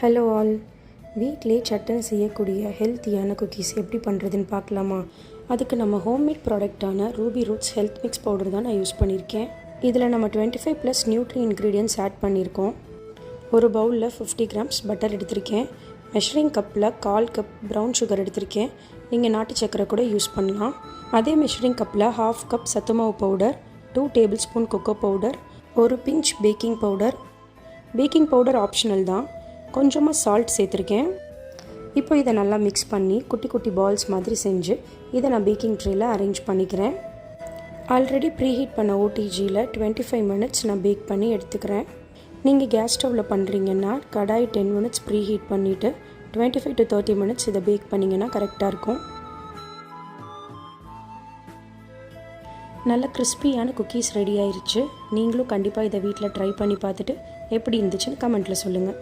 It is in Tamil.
ஹலோ ஆல், வீட்டிலே சட்டுன்னு செய்யக்கூடிய ஹெல்த்தியான குக்கீஸ் எப்படி பண்ணுறதுன்னு பார்க்கலாமா? அதுக்கு நம்ம ஹோம்மேட் ப்ராடக்டான Ruby Roots health mix powder தான் நான் யூஸ் பண்ணியிருக்கேன். இதில் நம்ம 25+ நியூட்ரி இன்க்ரீடியன்ட்ஸ் ஆட் பண்ணியிருக்கோம். ஒரு பவுலில் 50 கிராம்ஸ் பட்டர் எடுத்திருக்கேன். மெஷரிங் கப்பில் 1/4 கப் ப்ரௌன் சுகர் எடுத்திருக்கேன். நீங்கள் நாட்டு சக்கரை கூட யூஸ் பண்ணலாம். அதே மெஷரிங் கப்பில் 1/2 கப் சத்துமாவு powder, 2 tablespoon cocoa powder, ஒரு pinch baking powder. Baking powder optional தான். கொஞ்சமாக சால்ட் சேர்த்துருக்கேன். இப்போ இதை நல்லா மிக்ஸ் பண்ணி குட்டி குட்டி பால்ஸ் மாதிரி செஞ்சு இதை நான் பேக்கிங் ட்ரேயில் அரேஞ்ச் பண்ணிக்கிறேன். ஆல்ரெடி ப்ரீஹீட் பண்ண ஓடிஜியில் 25 மினிட்ஸ் நான் பேக் பண்ணி எடுத்துக்கிறேன். நீங்கள் கேஸ் ஸ்டவ்வில் பண்ணுறீங்கன்னா கடாய் 10 மினிட்ஸ் ப்ரீஹீட் பண்ணிவிட்டு 25 to 30 மினிட்ஸ் இதை பேக் பண்ணிங்கன்னா கரெக்டாக இருக்கும். நல்ல கிறிஸ்பியான குக்கீஸ் ரெடி ஆயிடுச்சு. நீங்களும் கண்டிப்பாக இதை வீட்டில் ட்ரை பண்ணி பார்த்துட்டு எப்படி இருந்துச்சுன்னு கமெண்ட்டில் சொல்லுங்கள்.